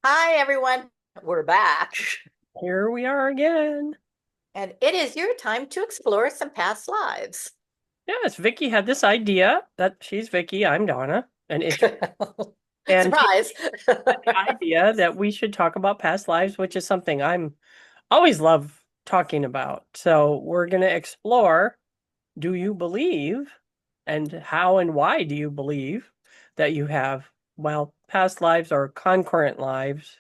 Hi, everyone. We're back. Here we are again. And it is your time to explore some past lives. Yes, Vicky had this idea that she's Vicky, I'm Donna, and she Surprise. had the idea that we should talk about past lives, which is something I'm always love talking about. So we're going to explore, do you believe, and how and why do you believe that you have, well, past lives or concurrent lives?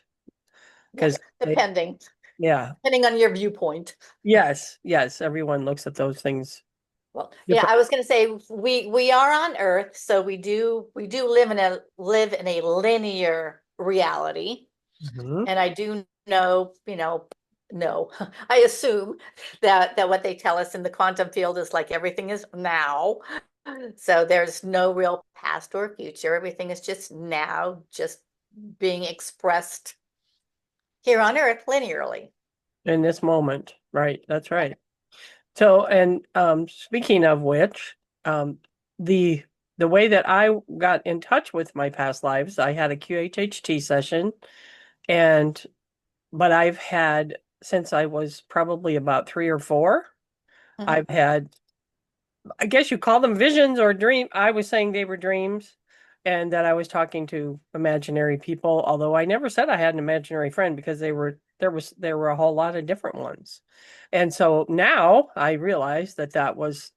Yeah, Because depending, yeah, depending on your viewpoint. yes, everyone looks at those things Well, yeah, different. I was going to say we are on Earth, so we do live in a linear reality, Mhm. and I do know, no, I assume that what they tell us in the quantum field is like everything is now. So there's no real past or future. Everything is just now, just being expressed here on Earth linearly. In this moment, right? That's right. So, and speaking of which, the the way that I got in touch with my past lives, I had a QHHT session, and but I've had since I was probably about 3 or 4, Mhm. I've had, I guess you call them visions or dream. I was saying they were dreams, and that I was talking to imaginary people, although I never said I had an imaginary friend because there were a whole lot of different ones. And so now I realize that that was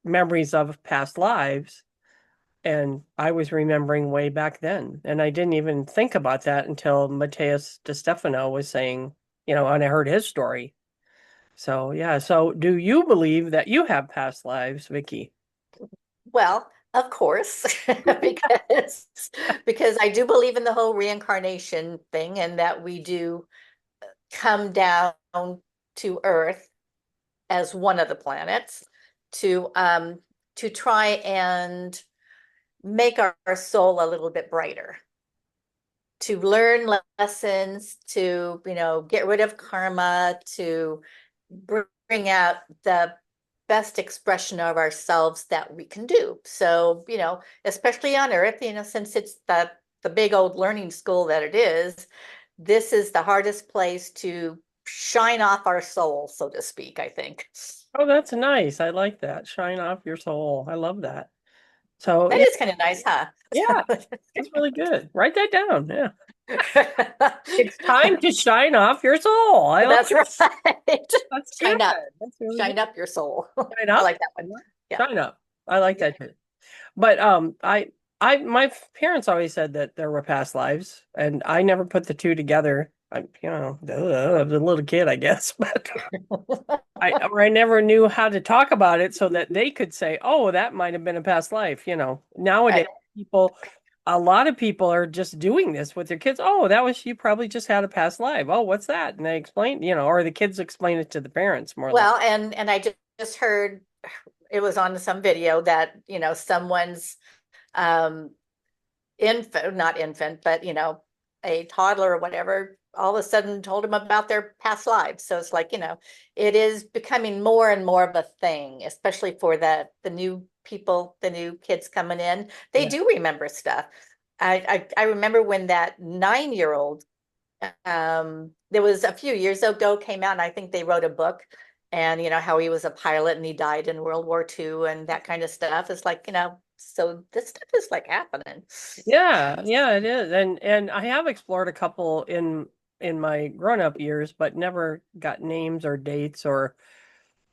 memories of past lives, and I was remembering way back then. And I didn't even think about that until Mateus De Stefano was saying, and I heard his story. So yeah, so do you believe that you have past lives, Vicky? Well, of course, because I do believe in the whole reincarnation thing and that we do come down to Earth as one of the planets to um to try and make our soul a little bit brighter, to learn lessons, to get rid of karma, to bring out the best expression of ourselves that we can do. So, especially on Earth, since it's the big old learning school that it is, this is the hardest place to shine off our soul, so to speak, I think. Oh, that's nice. I like that. Shine off your soul. I love that. So That yeah, is kind of nice, huh? yeah, that's really good. Write that down. Yeah. It's time to shine off your soul. I like That's right. that's good. Shine up. That's really good. Shine up your soul. Shine I up. like that one. Yeah. Shine up. I like that too. But my parents always said that there were past lives, and I never put the two together. I was a little kid, I guess, but I never knew how to talk about it so that they could say, "Oh, that might have been a past life." Nowadays Right. people, a lot of people are just doing this with their kids. Oh, that was you probably just had a past life. Oh, what's that? And they explain, or the kids explain it to the parents more like. Well, and I just heard it was on some video that, someone's um infant, not infant, but a toddler or whatever, all of a sudden told him about their past lives. So it's like, it is becoming more and more of a thing, especially for the new people, the new kids coming in. They Yeah. do remember stuff. I remember when that 9-year-old, there was a few years ago, came out, and I think they wrote a book, and how he was a pilot and he died in World War II and that kind of stuff. It's like, so this stuff is like happening. Yeah, it is. And I have explored a couple in my grown-up years, but never got names or dates or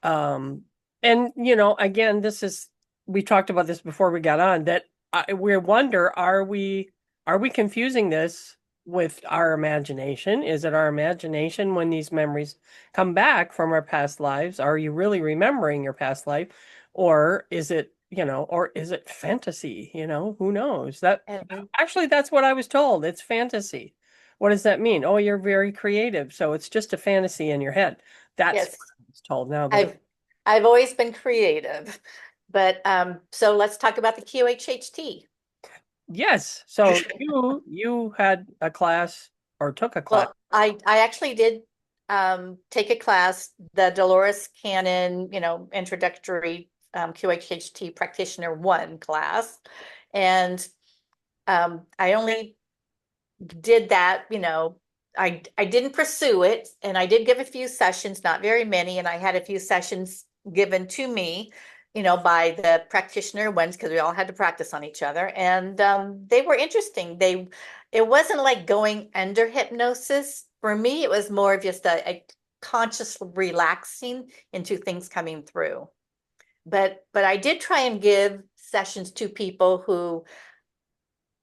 um and again, this is we talked about this before we got on that we wonder, are we confusing this with our imagination? Is it our imagination when these memories come back from our past lives? Are you really remembering your past life? Or is it fantasy? Who knows? That And actually that's what I was told. It's fantasy. What does that mean? Oh, you're very creative, so it's just a fantasy in your head. That's what yes, I was told. Now that I've I've always been creative. But so let's talk about the QHHT. yes. So you had a class or took a class. Well, I actually did take a class, the Dolores Cannon, introductory QHHT practitioner one class. And I only did that, I didn't pursue it, and I did give a few sessions, not very many, and I had a few sessions given to me, by the practitioner ones, because we all had to practice on each other, and they were interesting. It wasn't like going under hypnosis. For me, it was more of just a conscious relaxing into things coming through. But I did try and give sessions to people who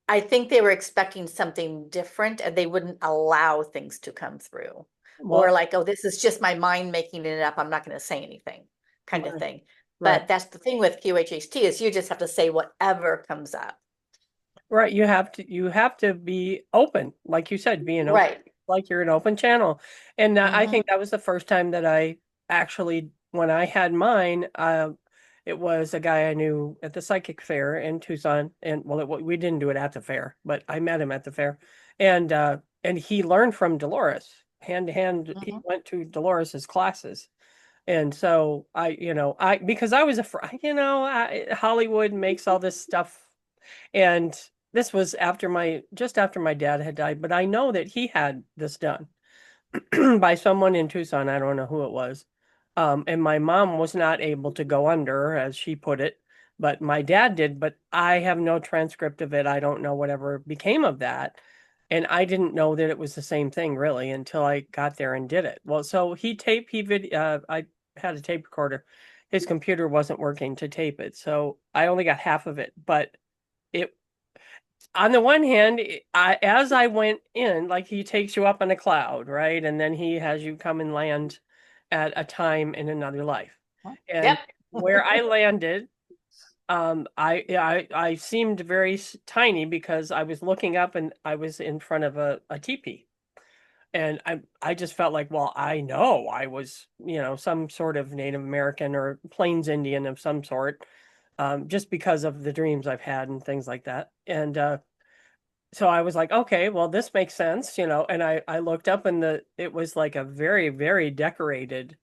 I think they were expecting something different and they wouldn't allow things to come through. Or Well, like, oh, this is just my mind making it up. I'm not going to say anything, kind of right, thing. right, But that's the thing with QHHT is you just have to say whatever comes up. right. You have to be open, like you said, being open, Right. like you're an open channel. And I Hmm. think that was the first time that I actually, when I had mine, it was a guy I knew at the psychic fair in Tucson, and well, we didn't do it at the fair, but I met him at the fair, and he learned from Dolores hand to hand. He Hmm. went to Dolores's classes. And so because I was afraid, Hollywood makes all this stuff. And this was just after my dad had died, but I know that he had this done by someone in Tucson. I don't know who it was. And my mom was not able to go under, as she put it, but my dad did. But I have no transcript of it. I don't know whatever became of that. And I didn't know that it was the same thing really until I got there and did it. Well, so I had a tape recorder. His computer wasn't working to tape it. So I only got half of it, but it on the one hand, as I went in, like he takes you up on a cloud, right? And then he has you come and land at a time in another life. Yep. And where I landed, I seemed very tiny because I was looking up and I was in front of a teepee. And I just felt like, well, I know I was, some sort of Native American or Plains Indian of some sort, just because of the dreams I've had and things like that. And so I was like, okay, well, this makes sense, and I looked up and it was like a very, very decorated,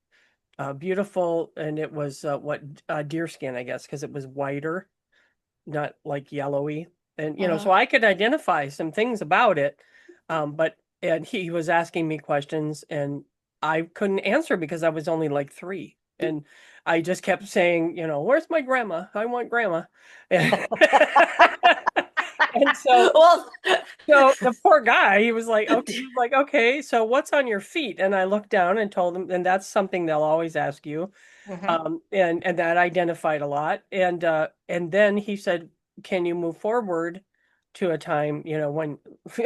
beautiful, and it was what deer skin, I guess, because it was whiter, not like yellowy. And so Hmm. I could identify some things about it. But and he was asking me questions and I couldn't answer because I was only like 3. And I just kept saying, where's my grandma? I want grandma. And, and so Well, so the poor guy, he was like, okay, so what's on your feet? And I looked down and told him, and that's something they'll always ask you. mhm. And that identified a lot. And then he said, can you move forward to a time, when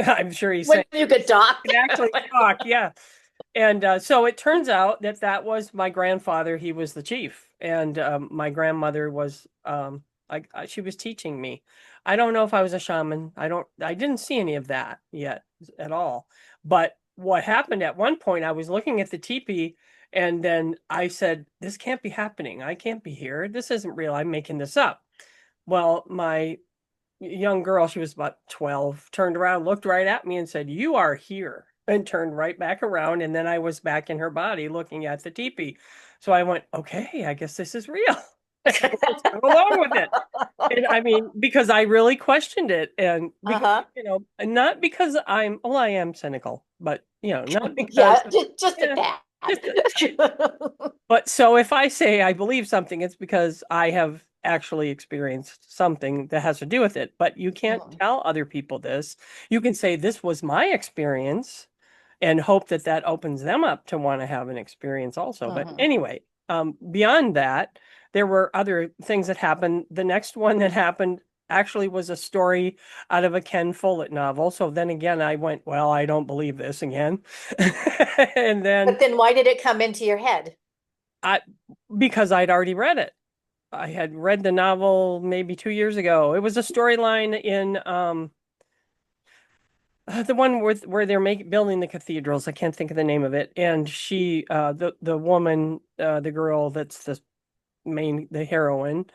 I'm sure he's When saying you could talk. can actually talk, yeah. And so it turns out that that was my grandfather. He was the chief, and my grandmother was she was teaching me. I don't know if I was a shaman. I didn't see any of that yet at all. But what happened at one point, I was looking at the teepee, and then I said, "This can't be happening. I can't be here. This isn't real. I'm making this up." Well, my young girl, she was about 12, turned around, looked right at me and said, "You are here," and turned right back around. And then I was back in her body looking at the teepee. So I went, okay, I guess this is real. Just go along with it. And I mean, because I really questioned it. And because, Uh-huh. and not because I am cynical, but, not because, Yeah, just a yeah, tad. just but so if I say I believe something, it's because I have actually experienced something that has to do with it. But you can't Mhm. tell other people this. You can say this was my experience and hope that that opens them up to want to have an experience also. But Mhm. anyway, beyond that, there were other things that happened. The next one that happened actually was a story out of a Ken Follett novel. So then again, I went, well, I don't believe this again. And then But then why did it come into your head? I, because I'd already read it. I had read the novel maybe 2 years ago. It was a storyline in the one where they're building the cathedrals. I can't think of the name of it. And the woman, the girl that's the heroine,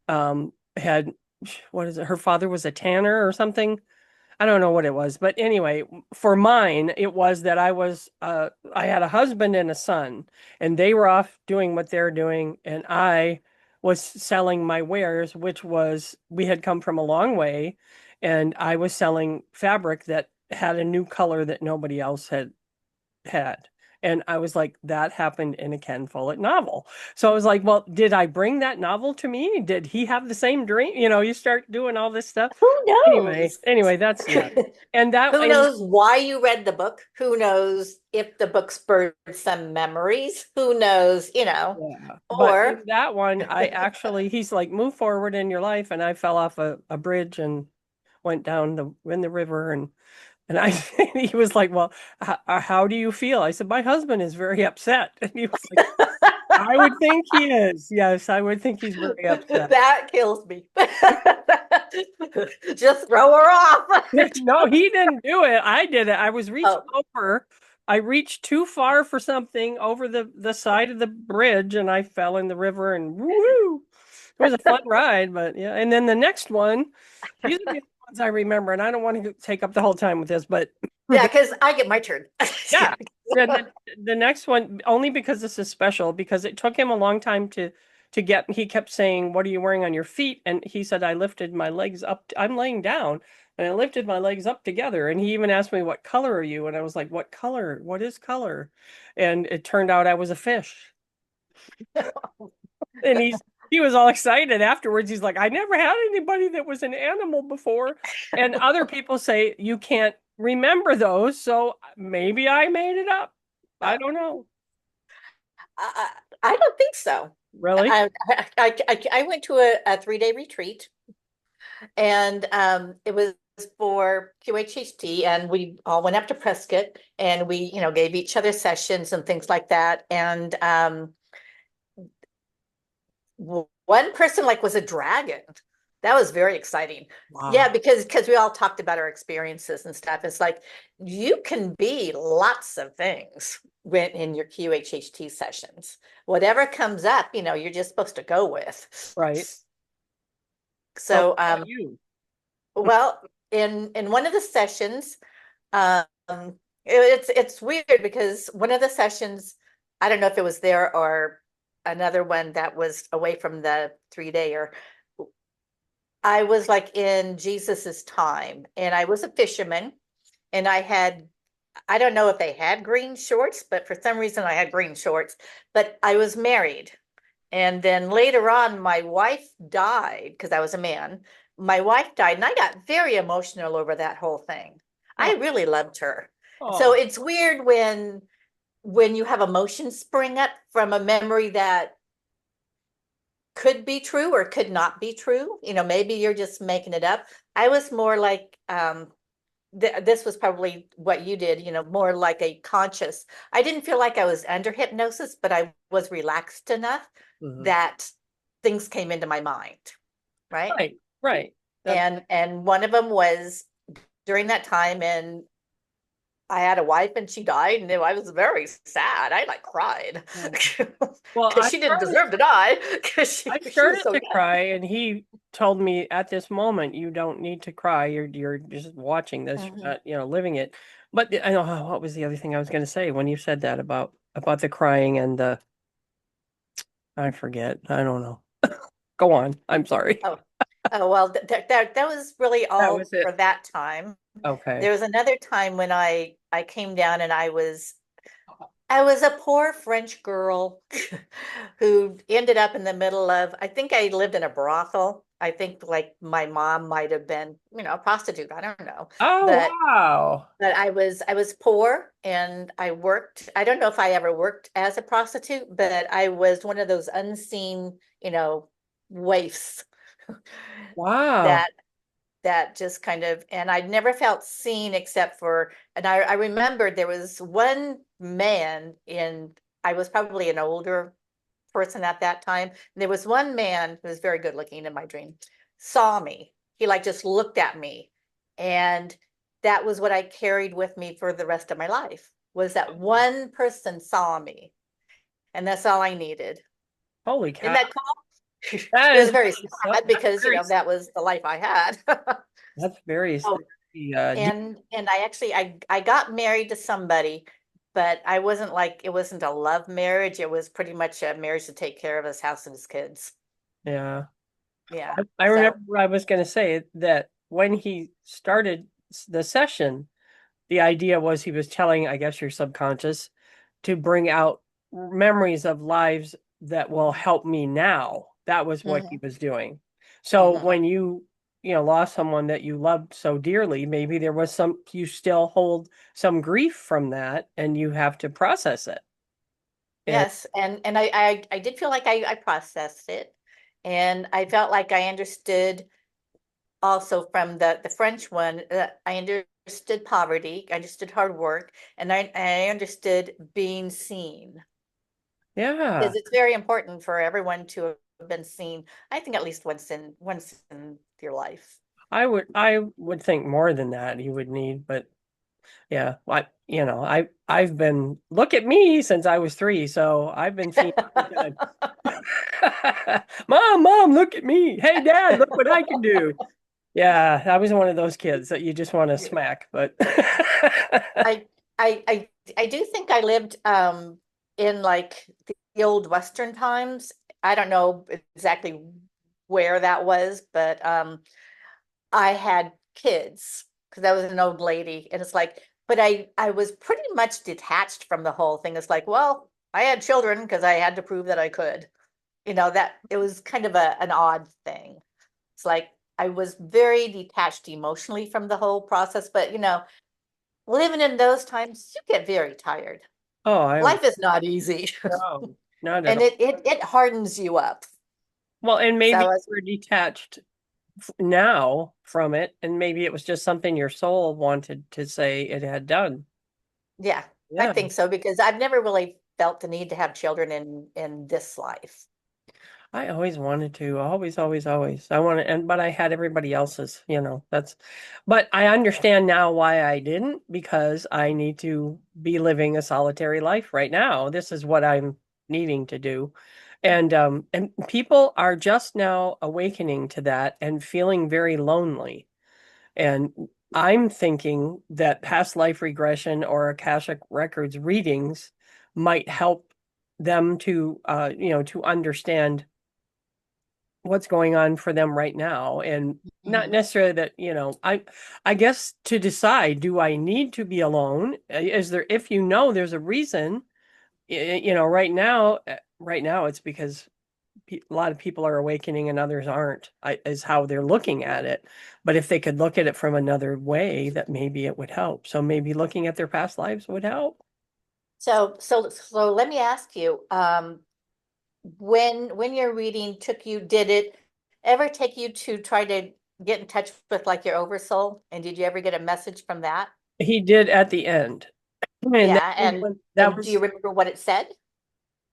had what is it? Her father was a tanner or something. I don't know what it was, but anyway, for mine, it was that I had a husband and a son, and they were off doing what they're doing, and I was selling my wares, which was we had come from a long way, and I was selling fabric that had a new color that nobody else had. And I was like, that happened in a Ken Follett novel. So I was like, well, did I bring that novel to me? Did he have the same dream? You start doing all this stuff. Who knows? Anyway, that's yeah. And that Who and knows why you read the book? Who knows if the book spurred some memories? Who knows, yeah. But in or that one, he's like, move forward in your life, and I fell off a bridge and went down in the river and I he was like, well, how do you feel? I said, my husband is very upset. And he was like, I would think he is. Yes, I would think he's very upset. that kills me. Just throw her off. No, he didn't do it. I did it. I was reaching Oh, over. I reached too far for something over the side of the bridge and I fell in the river and woo! It was a fun ride, but yeah. And then the next one, these are the ones I remember, and I don't want to take up the whole time with this, but yeah, because I get my turn. yeah. The next one, only because this is special, because it took him a long time to get, he kept saying, what are you wearing on your feet? And he said, I lifted my legs up. I'm laying down and I lifted my legs up together. And he even asked me, what color are you? And I was like, what color? What is color? And it turned out I was a fish. And he was all excited afterwards. He's like, I never had anybody that was an animal before. And other people say you can't remember those, so maybe I made it up. I don't know. I, I don't think so. Really? I went to a 3-day retreat, and it was for QHHT, and we all went up to Prescott, and we, gave each other sessions and things like that. And one person like was a dragon. That was very exciting. Yeah, Wow. because we all talked about our experiences and stuff. It's like you can be lots of things when in your QHHT sessions. Whatever comes up, you're just supposed to go with. Right. So So, what about you? well, in one of the sessions, um, it's weird because one of the sessions, I don't know if it was there or another one that was away from the 3-day, or I was like in Jesus's time, and I was a fisherman, and I don't know if they had green shorts, but for some reason I had green shorts, but I was married. And then later on, my wife died because I was a man. My wife died, and I got very emotional over that whole thing. I Oh, really loved her. So oh, it's weird when you have emotions spring up from a memory that could be true or could not be true. Maybe you're just making it up. I was more like this was probably what you did, more like a conscious. I didn't feel like I was under hypnosis, but I was relaxed enough mhm. that things came into my mind, right? Right, right. That And one of them was during that time, and I had a wife and she died, and I was very sad. I like cried well, because she didn't deserve to die because I she was started so to young. cry, and he told me at this moment, you don't need to cry. You're just watching this, you're Mhm. not, living it. But I know what was the other thing I was going to say when you said that about the crying and the I forget. I don't know. Go on. I'm sorry. Oh, oh well, that was really That all was it. for that time. Okay. There was another time when I came down, and I was a poor French girl who ended up in the middle of, I think I lived in a brothel. I think like my mom might have been, a prostitute. I don't know. Oh, But wow. I was poor, and I worked. I don't know if I ever worked as a prostitute, but I was one of those unseen, waifs Wow. that just kind of, and I'd never felt seen except for, and I remembered there was one man I was probably an older person at that time. And there was one man who was very good looking in my dream, saw me. He like just looked at me. And that was what I carried with me for the rest of my life, was that one person saw me. And that's all I needed. Holy Isn't cow. that cool? That It is was very really so sad because, very that was the life I had. that's very Oh, deep. and I actually I got married to somebody, but it wasn't a love marriage. It was pretty much a marriage to take care of his house and his kids. Yeah. Yeah. I remember So I was going to say that when he started the session, the idea was he was telling, I guess, your subconscious to bring out memories of lives that will help me now. That was what he Hmm. was doing. So Hmm. when you lost someone that you loved so dearly, maybe there was you still hold some grief from that and you have to process it. And Yes, and I did feel like I processed it, and I felt like I understood also from the French one. I understood poverty, I understood hard work, and I understood being seen, yeah, because it's very important for everyone to have been seen. I think at least once in your life. I would think more than that you would need, but yeah, I've been look at me since I was 3, so I've been seen many times. Mom, look at me. Hey, Dad, look what I can do. Yeah, I was one of those kids that you just want to smack, but I I do think I lived in like the old Western times. I don't know exactly where that was, but I had kids because I was an old lady, and it's like, but I was pretty much detached from the whole thing. It's like, well, I had children because I had to prove that I could. That it was kind of an odd thing. It's like I was very detached emotionally from the whole process, but living in those times, you get very tired. oh, I Life is not easy, no, not at and all. it hardens you up. Well, and So maybe you were detached now from it, and maybe it was just something your soul wanted to say it had done. yeah, I Yeah. think so because I've never really felt the need to have children in this life. I always wanted to, always, always, always. I wanted, but I had everybody else's, but I understand now why I didn't because I need to be living a solitary life right now. This is what I'm needing to do. And people are just now awakening to that and feeling very lonely. And I'm thinking that past life regression or Akashic records readings might help them to understand what's going on for them right now and not Hmm. necessarily that I guess to decide, do I need to be alone? Is there, if there's a reason, right now it's because a lot of people are awakening and others aren't, is how they're looking at it. But if they could look at it from another way, that maybe it would help. So maybe looking at their past lives would help. So let me ask you, when your reading took you, did it ever take you to try to get in touch with like your oversoul? And did you ever get a message from that? He did at the end. And Yeah, that and do you was remember what it said?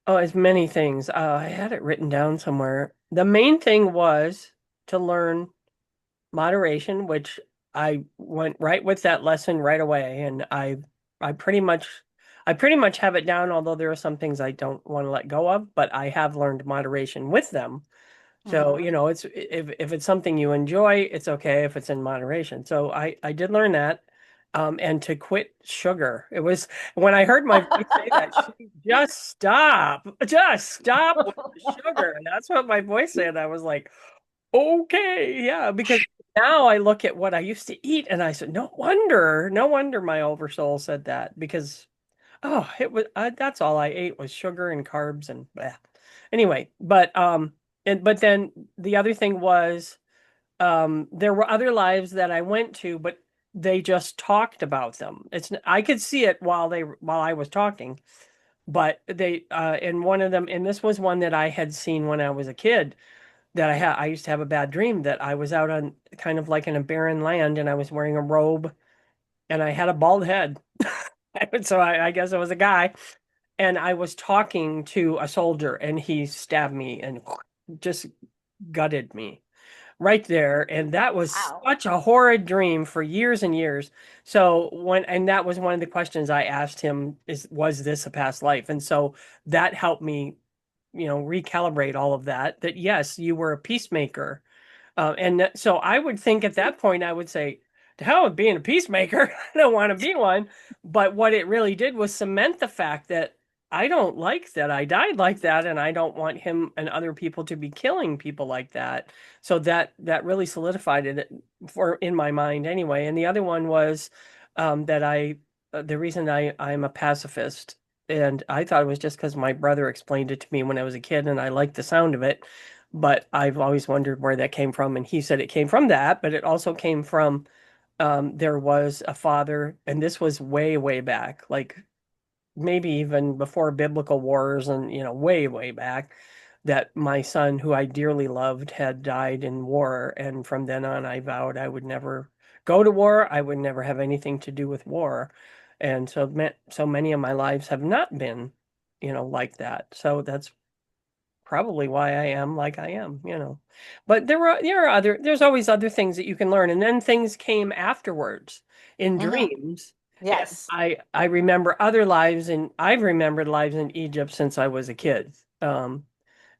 Oh, it's many things. I had it written down somewhere. The main thing was to learn moderation, which I went right with that lesson right away, and I pretty much I pretty much have it down, although there are some things I don't want to let go of, but I have learned moderation with them. So, Hmm. it's if it's something you enjoy, it's okay if it's in moderation. So I did learn that. And to quit sugar. It was when I heard my voice say that, just stop with the sugar. And that's what my voice said. I was like, okay, yeah, because now I look at what I used to eat and I said, no wonder my oversoul said that because it was that's all I ate was sugar and carbs and bleh. Anyway, but then the other thing was there were other lives that I went to, but they just talked about them. I could see it while I was talking, but they in one of them, and this was one that I had seen when I was a kid, that I used to have a bad dream that I was out on kind of like in a barren land and I was wearing a robe and I had a bald head. So I guess it was a guy, and I was talking to a soldier and he stabbed me and just gutted me right there. And that was Wow. such a horrid dream for years and years. And that was one of the questions I asked him was this a past life? And so that helped me, recalibrate all of that yes, you were a peacemaker. So I would think at that point, I would say, to hell with being a peacemaker. I don't want to be one. But what it really did was cement the fact that I don't like that I died like that, and I don't want him and other people to be killing people like that. So that really solidified it for in my mind anyway. And the other one was that the reason I'm a pacifist, and I thought it was just because my brother explained it to me when I was a kid, and I liked the sound of it. But I've always wondered where that came from, and he said it came from that, but it also came from there was a father, and this was way, way back, like maybe even before biblical wars and, way, way back, that my son, who I dearly loved, had died in war. And from then on, I vowed I would never go to war. I would never have anything to do with war. And so many of my lives have not been, like that. So that's probably why I am like I am. But there's always other things that you can learn. And then things came afterwards in Hmm. dreams. And Yes. I remember other lives, and I've remembered lives in Egypt since I was a kid.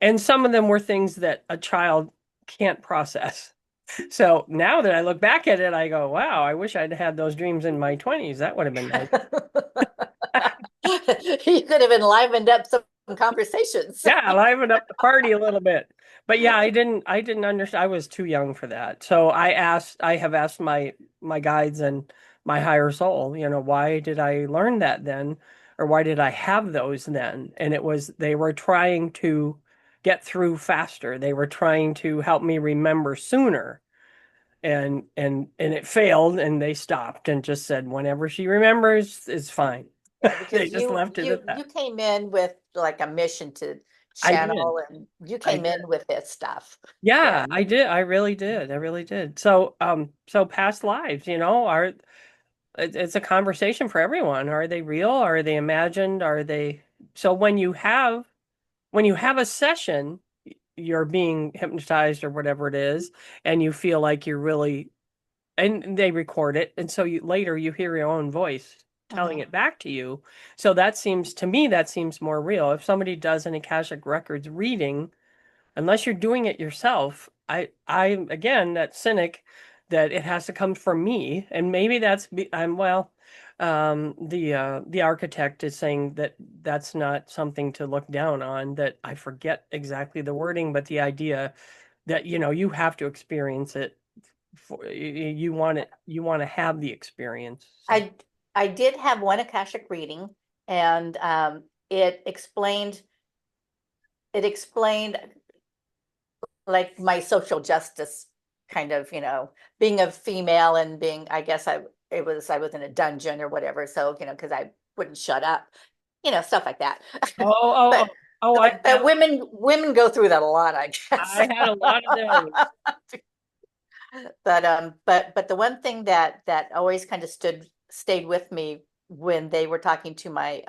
And some of them were things that a child can't process. So now that I look back at it, I go, wow, I wish I'd had those dreams in my 20s. That would have been nice. You could have enlivened up some conversations. Yeah, liven up the party a little bit. But yeah, I didn't understand. I was too young for that. So I have asked my guides and my higher soul, why did I learn that then? Or why did I have those then? And it was they were trying to get through faster. They were trying to help me remember sooner. And it failed, and they stopped and just said whenever she remembers is fine. Yeah, They because just you left it you at you that. came in with like a mission to I did. channel, and you I came did. in with this stuff. Yeah. Yeah, I did. I really did. I really did. So past lives, it's a conversation for everyone. Are they real? Are they imagined? Are they so when you have a session, you're being hypnotized or whatever it is, and you feel like you're really and they record it, and so later you hear your own voice telling Hmm. it back to you. So that seems more real. If somebody does an Akashic Records reading, unless you're doing it yourself, I again that cynic that it has to come from me, and maybe I'm well. The architect is saying that that's not something to look down on. That I forget exactly the wording, but the idea that you have to experience it. You want to have the experience. So, I I did have one Akashic reading, and it explained like my social justice kind of, being a female and being, I guess I was in a dungeon or whatever, so because I wouldn't shut up, stuff like that. oh, oh, But oh, oh, I but women go through that a lot, I guess. I had a lot of those. But the one thing that always kind of stayed with me when they were talking to my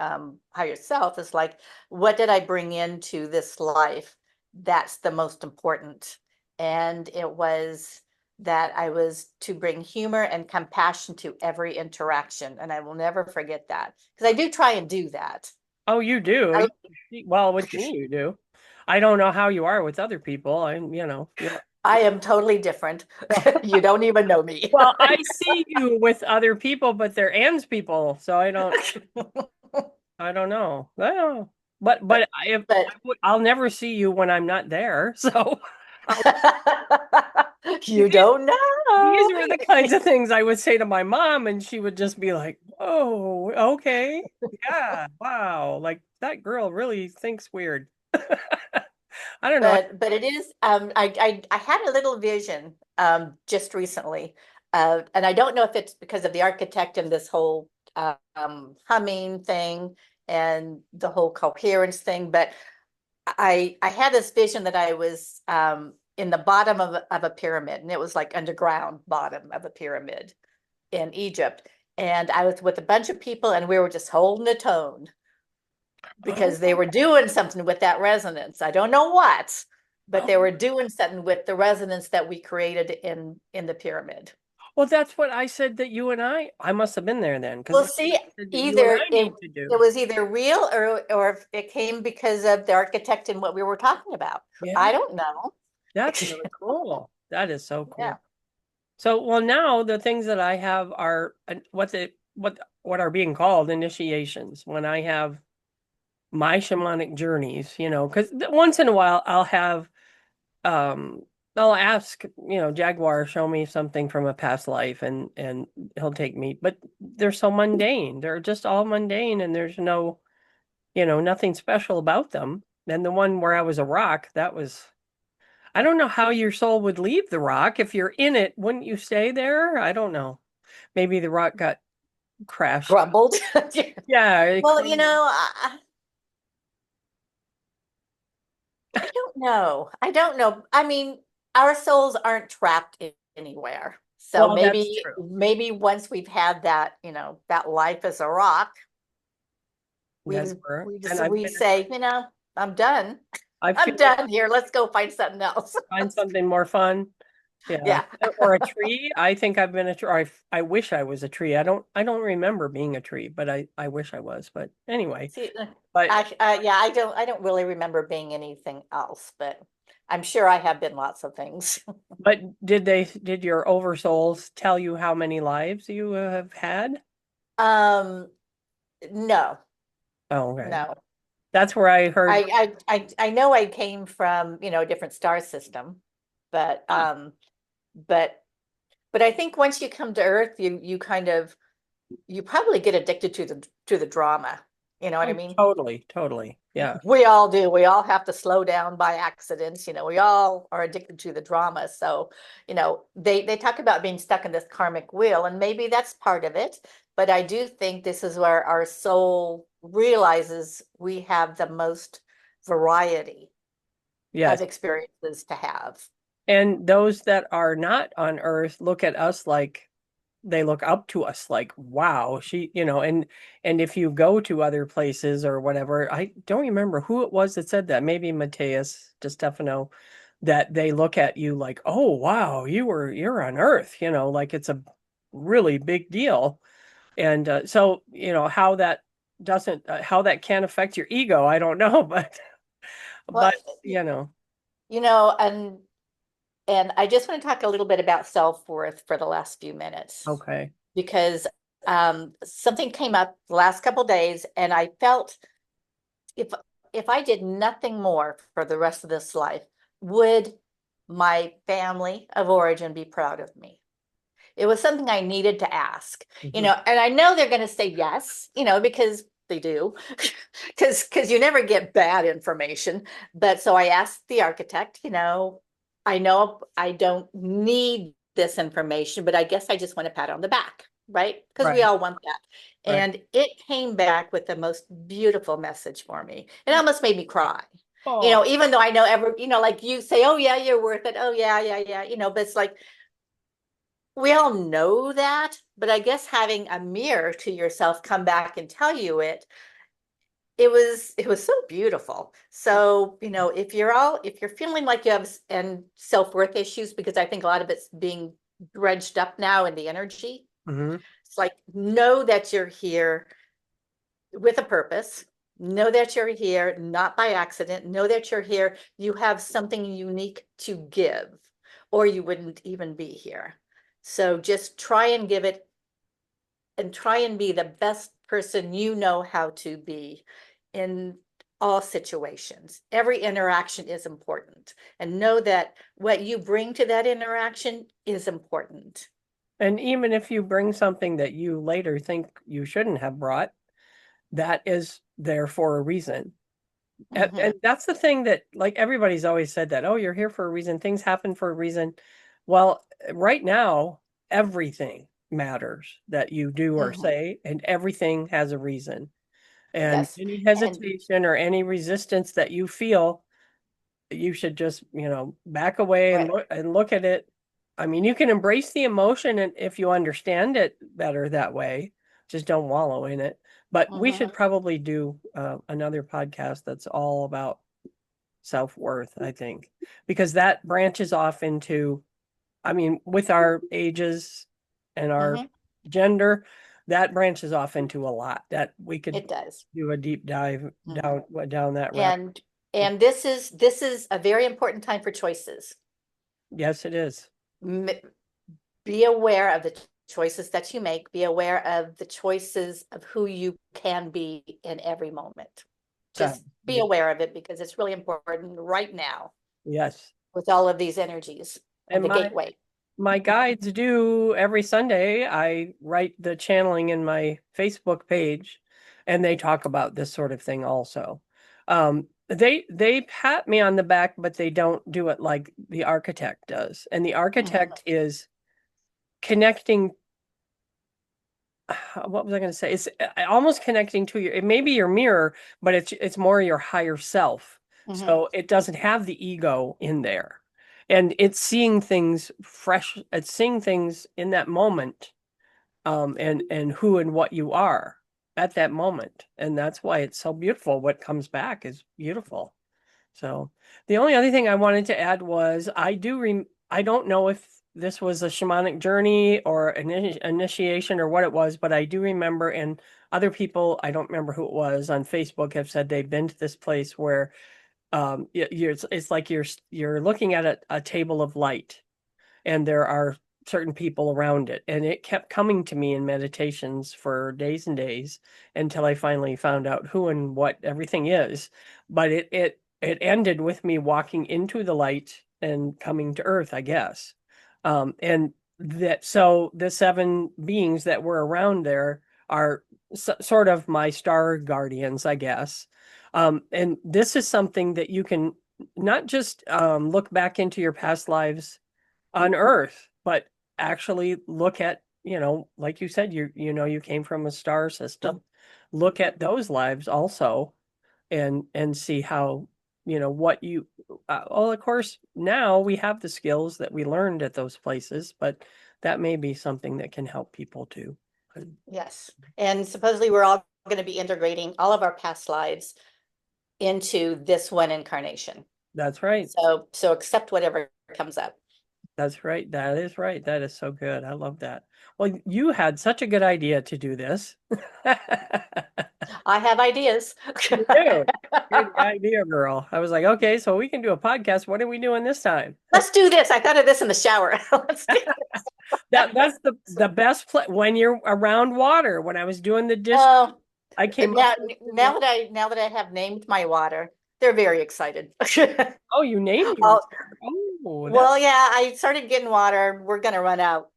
higher self is like, what did I bring into this life that's the most important? And it was that I was to bring humor and compassion to every interaction, and I will never forget that because I do try and do that. Oh, you do. I, Well, with me, you do. I don't know how you are with other people. You're. I am totally different. You don't even know me. Well, I see you with other people, but they're Ann's people, so I don't know. Well, but but but I'll never see you when I'm not there. So I'll, you these don't these know. were the kinds of things I would say to my mom, and she would just be like, "Oh, okay, yeah, wow, like that girl really thinks weird." I don't know. But it is I had a little vision just recently, and I don't know if it's because of the architect and this whole humming thing and the whole coherence thing, but I had this vision that I was in the bottom of a pyramid, and it was like underground bottom of a pyramid in Egypt, and I was with a bunch of people, and we were just holding a tone because they Oh, were doing something with that resonance. I don't know what, but they oh. were doing something with the resonance that we created in the pyramid. Well, that's what I said that I must have been there then, because Well, that's what see, I said that you and either I it need to it do. was either real or if it came because of the architect and what we were talking about. Yeah, I don't know. that's really cool. That is so Yeah. cool. So, well, now the things that I have are what are being called initiations. When I have my shamanic journeys, because once in a while I'll have um I'll ask, Jaguar, show me something from a past life, and he'll take me. But they're so mundane. They're just all mundane, and there's no, nothing special about them. And the one where I was a rock, that was, I don't know how your soul would leave the rock. If you're in it, wouldn't you stay there? I don't know. Maybe the rock got crashed. Grumbled. Yeah, it Well, crumbled. I don't know. I don't know. I mean, our souls aren't trapped anywhere. So Well, that's maybe, true. maybe once we've had that, that life as a rock, That's where, and we say, I'm done. I I'm feel like done here. Let's go find something else. find something more fun. Yeah, Yeah. or a tree. I think I've been a tree. I wish I was a tree. I don't remember being a tree, but I wish I was. But anyway, See, but yeah, I don't really remember being anything else, but I'm sure I have been lots of things. but did your oversouls tell you how many lives you have had? Um, no, Oh, okay. no. That's where I heard. I know I came from, a different star system, but Huh. but but I think once you come to Earth, you kind of you probably get addicted to the drama. You know what I Oh, mean? totally, totally. Yeah. We all do. We all have to slow down by accidents. We all are addicted to the drama. So, they talk about being stuck in this karmic wheel, and maybe that's part of it. But I do think this is where our soul realizes we have the most variety of Yes. experiences to have. And those that are not on Earth look at us like they look up to us like, wow, and if you go to other places or whatever, I don't remember who it was that said that, maybe Mateus Stefano, that they look at you like, oh wow, you're on Earth, like it's a really big deal. And so, how that can affect your ego, I don't know, but Well, but you know, and I just want to talk a little bit about self-worth for the last few minutes, okay. because something came up the last couple days, and I felt if if I did nothing more for the rest of this life, would my family of origin be proud of me? It was something I needed to ask, Mhm. and I know they're going to say yes, because they do, because you never get bad information. But so I asked the architect, I know I don't need this information, but I guess I just want a pat on the back, right? Because we Right, all want that. right. And it came back with the most beautiful message for me. It almost made me cry. Oh, Even though I know like you say, oh yeah, you're worth it. Oh yeah, yeah, yeah. But it's like we all know that, but I guess having a mirror to yourself come back and tell you it was so beautiful. So, if you're feeling like you have and self-worth issues, because I think a lot of it's being dredged up now in the energy, mhm. it's like know that you're here with a purpose. Know that you're here not by accident. Know that you're here. You have something unique to give, or you wouldn't even be here. So just try and give it and try and be the best person you know how to be in all situations. Every interaction is important, and know that what you bring to that interaction is important. And even if you bring something that you later think you shouldn't have brought, that is there for a reason. And Mhm, that's the thing that, like, everybody's always said that, oh, you're here for a reason, things happen for a reason. Well, right now, everything matters that you do or mhm. say, and everything has a reason. And Yes. any And hesitation or any resistance that you feel, you should just, back away and right. look at it. I mean, you can embrace the emotion and if you understand it better that way, just don't wallow in it. But we should Mhm, probably do another podcast that's all about self-worth, I think, because that branches off into, I mean, with our ages and our mhm. gender, that branches off into a lot that we could It does. do a deep dive Mhm. down that route. And this is a very important time for choices. Yes, it is. Be aware of the choices that you make. Be aware of the choices of who you can be in every moment. That, Just be aware of it, because it's really important right now. yes. with all of these energies and And the gateway. my guides do every Sunday. I write the channeling in my Facebook page, and they talk about this sort of thing also. They pat me on the back, but they don't do it like the architect does. And the Mhm. architect is connecting. What was I going to say? It's almost connecting to your. It may be your mirror, but it's more your higher self. Mhm. So it doesn't have the ego in there, and it's seeing things fresh. It's seeing things in that moment, and who and what you are at that moment, and that's why it's so beautiful. What comes back is beautiful. So the only other thing I wanted to add was I don't know if this was a shamanic journey or an initiation or what it was, but I do remember, and other people, I don't remember who it was on Facebook, have said they've been to this place where it's like you're looking at a table of light, and there are certain people around it. And it kept coming to me in meditations for days and days until I finally found out who and what everything is. But it ended with me walking into the light and coming to earth, I guess. And that so the seven beings that were around there are sort of my star guardians, I guess. And this is something that you can not just look back into your past lives on Earth, but actually look at, like you said, you came from a star system. Look at those lives also, and see how, what you. Well, of course, now we have the skills that we learned at those places, but that may be something that can help people too. Yes. And supposedly we're all going to be integrating all of our past lives into this one incarnation. That's right. So accept whatever comes up. That's right. That is right. That is so good. I love that. Well, you had such a good idea to do this. I have ideas. You do. You're the idea girl. I was like, okay, so we can do a podcast. What are we doing this time? Let's do this. I thought of this in the shower. Let's do this. That's the best when you're around water. When I was doing the dish, Oh, I came up now with now that I have named my water, they're very excited. oh, you named yours. Oh, Oh, that's well, yeah, I started getting water. We're gonna run out,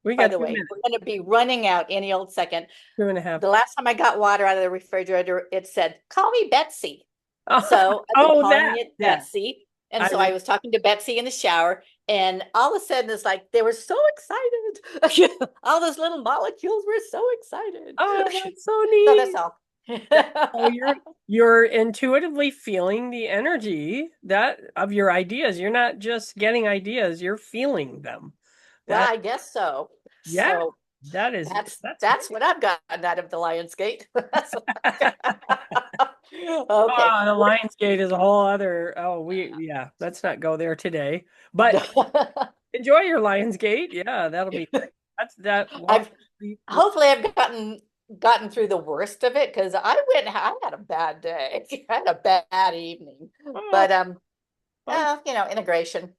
we by got the two way. minutes, We're gonna be running out any old second. 2.5. The last time I got water out of the refrigerator, it said, "Call me Betsy." Oh, So I've been oh, calling that. it Yeah. Betsy. And I so I re was talking to Betsy in the shower, and all of a sudden it's like they were so excited. All those little molecules were so excited. oh, that's so So that's neat. all. So you're intuitively feeling the energy that of your ideas. You're not just getting ideas, you're feeling them. Well, That I guess so. yeah, So that is that's that's great. what I've gotten out of the Lions Gate. Okay. Oh, the Lionsgate is a whole other. Oh, yeah, let's not go there today. But enjoy your Lionsgate. Yeah, that'll be that's that walk. I've hopefully I've gotten through the worst of it because I had a bad day. I had a bad evening. Oh, But fun. integration.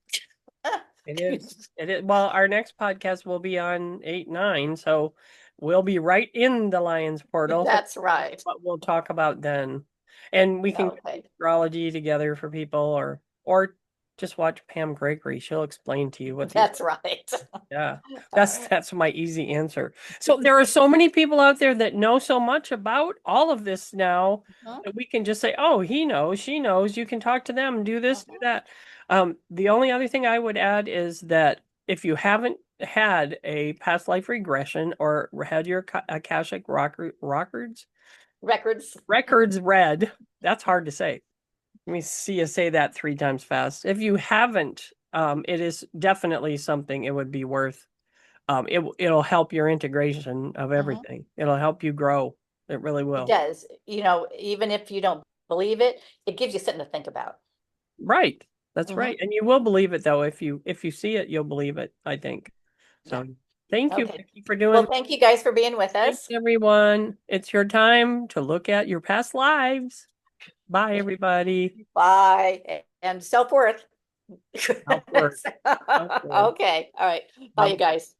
It is. It is. Well, our next podcast will be on 8/9, so we'll be right in the Lions portal. So That's right. what we'll talk about then, and we can get Okay. astrology together for people, or just watch Pam Gregory. She'll explain to you what the That's right. yeah, that's my easy answer. So there are so many people out there that know so much about all of this now Mhm, that we can just say, "Oh, he knows, she knows." You can talk to them, do this, do mhm. that. The only other thing I would add is that if you haven't had a past life regression or had your Akashic Records. records read, that's hard to say. Let me see you say that 3 times fast. If you haven't, it is definitely something it would be worth. It'll help your integration of Mhm. everything. It'll help you grow. It really It will. does. Even if you don't believe it, it gives you something to think about. Right. That's right. Hmm. And you will believe it though. If you see it, you'll believe it, I think. Yeah. So thank you, Okay. Vicki, for Well, doing. thank you guys for being with Thanks, us. everyone. It's your time to look at your past lives. Bye, everybody. Bye. And self-worth. Outward. Outward. Okay. All right. Bye, Bye. you guys.